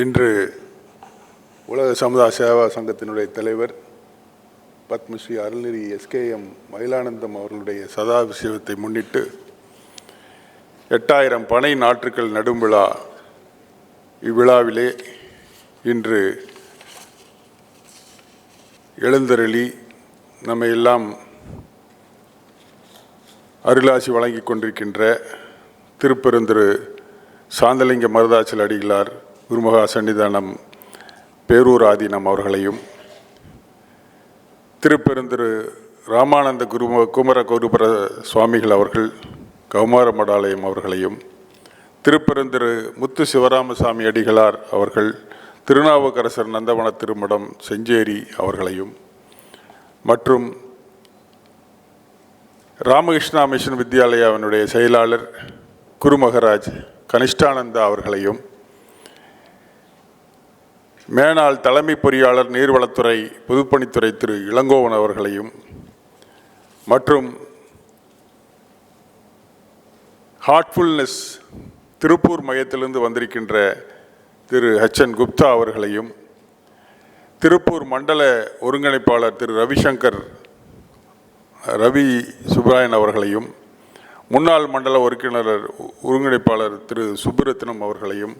இன்று உலக சமுதாய சேவா சங்கத்தினுடைய தலைவர் பத்மஸ்ரீ அருள்நெறி SKM மயிலானந்தம் அவர்களுடைய சதாபிஷேகத்தை முன்னிட்டு 8000 பனை நாற்றுக்கள் நடும் விழா இவ்விழாவிலே இன்று எழுந்தருளி நம்மை எல்லாம் அருளாசி வழங்கி கொண்டிருக்கின்ற திருப்பெருந்திரு சாந்தலிங்க மருதாச்சல அடிகளார் குருமகா சன்னிதானம் பேரூர் ஆதீனம் அவர்களையும், திருப்பெருந்திரு ராமானந்த குமர குருபர சுவாமிகள் அவர்கள் கௌமார மடாலயம் அவர்களையும், திருப்பெருந்திரு முத்து சிவராமசாமி அடிகளார் அவர்கள் திருநாவுக்கரசர் நந்தவன திருமடம் செஞ்சேரி அவர்களையும், மற்றும் ராமகிருஷ்ணா மிஷன் வித்யாலயாவினுடைய செயலாளர் குருமகராஜ் கனிஷ்டானந்தா அவர்களையும், மேனாள் தலைமை பொறியாளர் நீர்வளத்துறை பொதுப்பணித்துறை திரு இளங்கோவன் அவர்களையும், மற்றும் ஹார்ட்ஃபுல்னஸ் திருப்பூர் மையத்திலிருந்து வந்திருக்கின்ற திரு HN குப்தா அவர்களையும், திருப்பூர் மண்டல ஒருங்கிணைப்பாளர் திரு ரவி சுப்ராயன் அவர்களையும், முன்னாள் மண்டல ஒருங்கிணைப்பாளர் திரு சுப்புரத்னம் அவர்களையும்,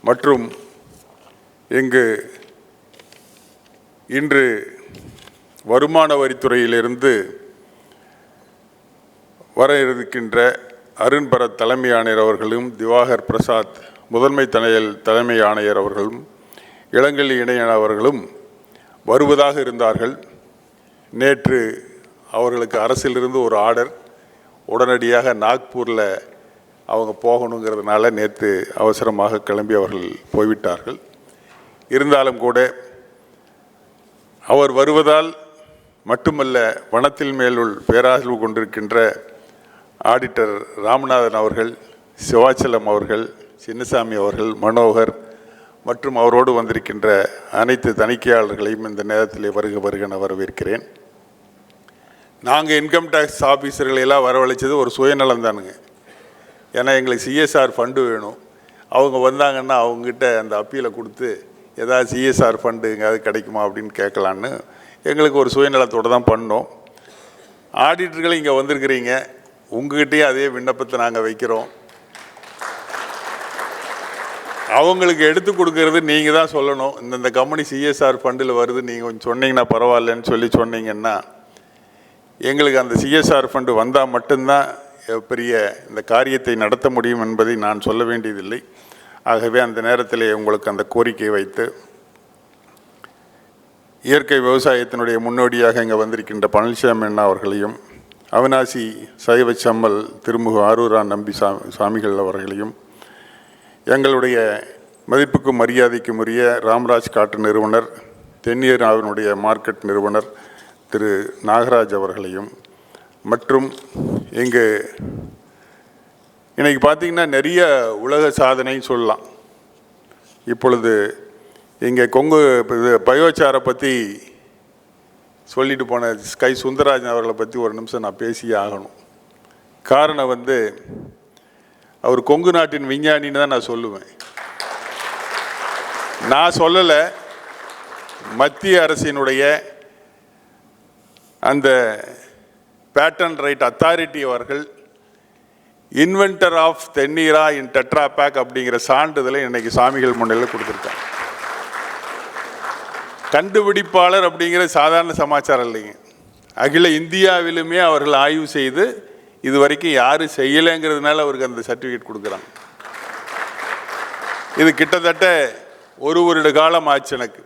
மற்றும் இன்று வருமான வரித்துறையிலிருந்து வர இருக்கின்ற அருண் பரத் தலைமை ஆணையர் அவர்களும், திவாகர் பிரசாத் முதன்மை தலைமை ஆணையர் அவர்களும், இளங்கல்லி இணையன் அவர்களும் வருவதாக இருந்தார்கள். நேற்று அவர்களுக்கு அரசிலிருந்து ஒரு ஆர்டர், உடனடியாக நாக்பூரில் அவங்க போகணுங்கிறதுனால நேற்று அவசரமாக கிளம்பி அவர்கள் போய்விட்டார்கள். இருந்தாலும் கூட அவர் வருவதால் மட்டுமல்ல, வனத்தில் மேலுள் பேராசிரியர் கொண்டிருக்கின்ற ஆடிட்டர் ராமநாதன் அவர்கள், சிவாச்சலம் அவர்கள், சின்னசாமி அவர்கள், மனோகர் மற்றும் அவரோடு வந்திருக்கின்ற அனைத்து தணிக்கையாளர்களையும் இந்த நேரத்திலே வருகென வரவேற்கிறேன். நாங்கள் இன்கம் டேக்ஸ் ஆஃபீஸர்களெல்லாம் வரவழைச்சது ஒரு சுயநலம் தானுங்க. ஏன்னா எங்களுக்கு CSR ஃபண்டு வேணும். அவங்க வந்தாங்கன்னா அவங்ககிட்ட அந்த அப்பீலை கொடுத்து ஏதாவது CSR ஃபண்டு எங்கேயாவது கிடைக்குமா அப்படின்னு கேட்கலான்னு எங்களுக்கு ஒரு சுயநலத்தோடு தான் பண்ணோம். ஆடிட்டர்கள் இங்கே வந்திருக்கிறீங்க, உங்ககிட்டயே அதே விண்ணப்பத்தை நாங்கள் வைக்கிறோம். அவங்களுக்கு எடுத்து கொடுக்கறது நீங்கள் தான் சொல்லணும். இந்த கம்பெனி CSR ஃபண்டில் வருது, நீங்கள் கொஞ்சம் சொன்னீங்கன்னா பரவாயில்லன்னு சொன்னீங்கன்னா எங்களுக்கு அந்த CSR ஃபண்டு வந்தால் மட்டும்தான் பெரிய இந்த காரியத்தை நடத்த முடியும் என்பதை நான் சொல்ல வேண்டியதில்லை. ஆகவே அந்த நேரத்தில் உங்களுக்கு அந்த கோரிக்கை வைத்து, இயற்கை விவசாயத்தினுடைய முன்னோடியாக இங்கே வந்திருக்கின்ற பழனிசாமி அண்ணா அவர்களையும், அவினாசி சைவ சம்மல் திருமுக ஆரூரா நம்பி சாமிகள் அவர்களையும், எங்களுடைய மதிப்புக்கும் மரியாதைக்கும் உரிய ராம்ராஜ் காட்டு நிறுவனர், தென்னியராவினுடைய மார்க்கெட் நிறுவனர் திரு நாகராஜ் அவர்களையும், மற்றும் இங்கு இன்றைக்கி பார்த்திங்கன்னா நிறைய உலக சாதனைன்னு சொல்லலாம். இப்பொழுது இங்கே கொங்கு பயோச்சாரை பற்றி சொல்லிட்டு போன ஸ்கை சுந்தரராஜன் அவர்களை பற்றி ஒரு நிமிஷம் நான் பேசியே ஆகணும். காரணம் அவர் கொங்கு நாட்டின் விஞ்ஞானின்னு தான் நான் சொல்லுவேன். நான் சொல்லலை, மத்திய அரசினுடைய அந்த பேட்டன் ரைட் அத்தாரிட்டி அவர்கள் இன்வென்டர் ஆஃப் தென்னீரா இன் டெட்ரா பேக் அப்படிங்கிற சான்றிதழை இன்னைக்கு சாமிகள் முன்னிலையில் கொடுத்துருக்காங்க. கண்டுபிடிப்பாளர் அப்படிங்கிற சாதாரண சமாச்சாரம் இல்லைங்க. அகில இந்தியாவிலுமே அவர்கள் ஆய்வு செய்து இது வரைக்கும் யாரும் செய்யலைங்கிறதுனால அவருக்கு அந்த சர்டிஃபிகேட் கொடுக்குறாங்க. இது கிட்டத்தட்ட ஒரு வருட காலம் ஆச்சு எனக்கு.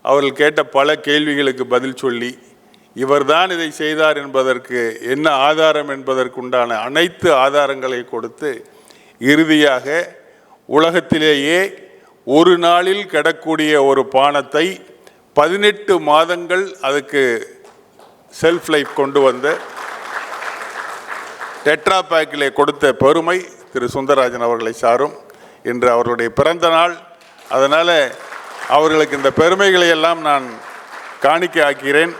அவர்கள் கேட்ட பல கேள்விகளுக்கு பதில் சொல்லி, இவர்தான் இதை செய்தார் என்பதற்கு என்ன ஆதாரம் என்பதற்குண்டான அனைத்து ஆதாரங்களை கொடுத்து, இறுதியாக உலகத்திலேயே ஒரு நாளில் கிடக்கூடிய ஒரு பானத்தை 18 மாதங்கள் அதுக்கு செல்ஃப் லைஃப் கொண்டு வந்த டெட்ரா பேக்கிலே கொடுத்த பெருமை திரு சுந்தரராஜன் அவர்களை சாரும். இன்று அவர்களுடைய பிறந்த நாள். அதனால் அவர்களுக்கு இந்த பெருமைகளை எல்லாம் நான் காணிக்கை ஆக்கிறேன்.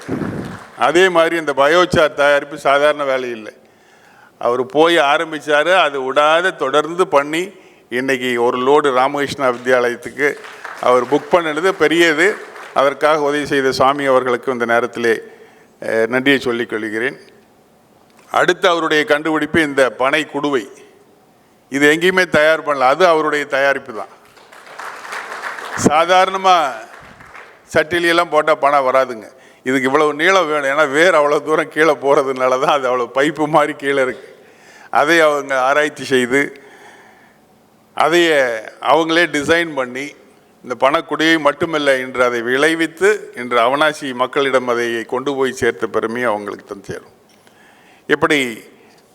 அதே மாதிரி இந்த பயோசார் தயாரிப்பு சாதாரண வேலை இல்லை. அவர் போய் ஆரம்பித்தார், அது விடாத தொடர்ந்து பண்ணி இன்றைக்கி ஒரு லோடு ராமகிருஷ்ணா வித்யாலயத்துக்கு அவர் புக் பண்ணினது பெரியது. அதற்காக உதவி செய்த சுவாமி அவர்களுக்கு இந்த நேரத்திலே நன்றியை சொல்லிக் கொள்கிறேன். அடுத்து அவருடைய கண்டுபிடிப்பு இந்த பனை குடுவை. இது எங்கேயுமே தயார் பண்ணல, அது அவருடைய தயாரிப்பு தான். சாதாரணமாக சட்டிலையெல்லாம் போட்டால் பனை வராதுங்க. இதுக்கு இவ்வளவு நீளம் வேணும், ஏன்னா வேர் அவ்வளோ தூரம் கீழே போகிறதுனால தான் அது அவ்வளோ பைப்பு மாதிரி கீழே இருக்குது. அதை அவங்க ஆராய்ச்சி செய்து அதையே அவங்களே டிசைன் பண்ணி இந்த பணக்குடியை மட்டுமில்லை, இன்று அதை விளைவித்து இன்று அவனாசி மக்களிடம் அதை கொண்டு போய் சேர்த்த பெருமையை அவங்களுக்கு தான் சேரும். இப்படி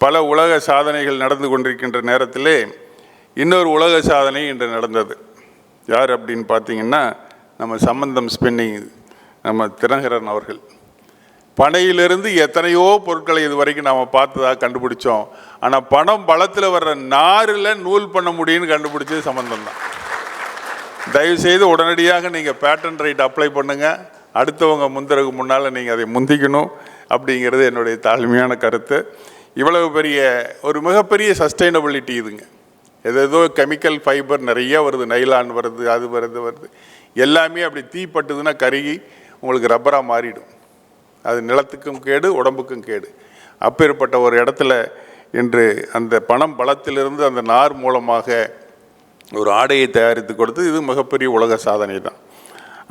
பல உலக சாதனைகள் நடந்து கொண்டிருக்கின்ற நேரத்திலே இன்னொரு உலக சாதனை இன்று நடந்தது. யார் அப்படின்னு பார்த்தீங்கன்னா, நம்ம சம்பந்தம் ஸ்பின்னிங் நம்ம தினகரன் அவர்கள். பனையிலிருந்து எத்தனையோ பொருட்களை இது வரைக்கும் நாம் பார்த்ததாக கண்டுபிடிச்சோம். ஆனால் பணம் பழத்தில் வர்ற நாரில் நூல் பண்ண முடியும்னு கண்டுபிடிச்சது சம்பந்தம் தான். தயவுசெய்து உடனடியாக நீங்கள் பேட்டன் ரைட் அப்ளை பண்ணுங்கள். அடுத்தவங்க முந்தருக்கு முன்னால் நீங்கள் அதை முந்திக்கணும் அப்படிங்கிறது என்னுடைய தாழ்மையான கருத்து. இவ்வளவு பெரிய ஒரு மிகப்பெரிய சஸ்டைனபிலிட்டி இதுங்க. ஏதோ கெமிக்கல் ஃபைபர் நிறைய வருது, நைலான் வருது, அது வருது எல்லாமே அப்படி தீப்பட்டுதுன்னா கருகி உங்களுக்கு ரப்பராக மாறிடும். அது நிலத்துக்கும் கேடு, உடம்புக்கும் கேடு. அப்பேற்பட்ட ஒரு இடத்துல இன்று அந்த பணம் பலத்திலிருந்து அந்த நார் மூலமாக ஒரு ஆடையை தயாரித்து கொடுத்து இது மிகப்பெரிய உலக சாதனை தான்.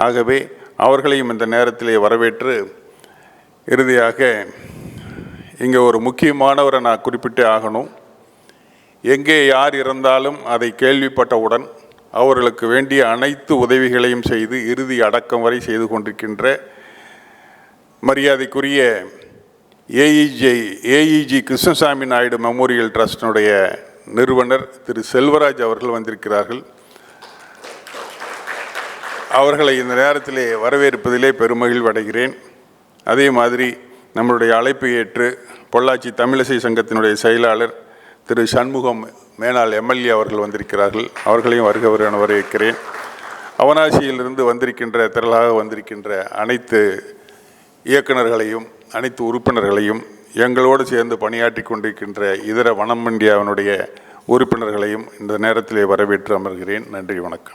ஆகவே அவர்களையும் இந்த நேரத்திலே வரவேற்று இறுதியாக இங்கே ஒரு முக்கியமானவரை நான் குறிப்பிட்டே ஆகணும். எங்கே யார் இருந்தாலும் அதை கேள்விப்பட்டவுடன் அவர்களுக்கு வேண்டிய அனைத்து உதவிகளையும் செய்து இறுதி அடக்கம் வரை செய்து கொண்டிருக்கின்ற மரியாதைக்குரிய ஏஇஜி கிருஷ்ணசாமி நாயுடு மெமோரியல் ட்ரஸ்டினுடைய நிறுவனர் திரு செல்வராஜ் அவர்கள் வந்திருக்கிறார்கள். அவர்களை இந்த நேரத்திலே வரவேற்பதிலே பெருமகிழ்வு அடைகிறேன். அதே மாதிரி நம்மளுடைய அழைப்பு ஏற்று பொள்ளாச்சி தமிழிசை சங்கத்தினுடைய செயலாளர் திரு சண்முகம் மேனாள் எம்எல்ஏ அவர்கள் வந்திருக்கிறார்கள். அவர்களையும் வருக என வரவேற்கிறேன். அவனாசியிலிருந்து வந்திருக்கின்ற திரளாக வந்திருக்கின்ற அனைத்து இயக்குநர்களையும் அனைத்து உறுப்பினர்களையும் எங்களோடு சேர்ந்து பணியாற்றி கொண்டிருக்கின்ற இதர வனம் இந்தியாவினுடைய உறுப்பினர்களையும் இந்த நேரத்திலே வரவேற்று அமர்கிறேன். நன்றி, வணக்கம்.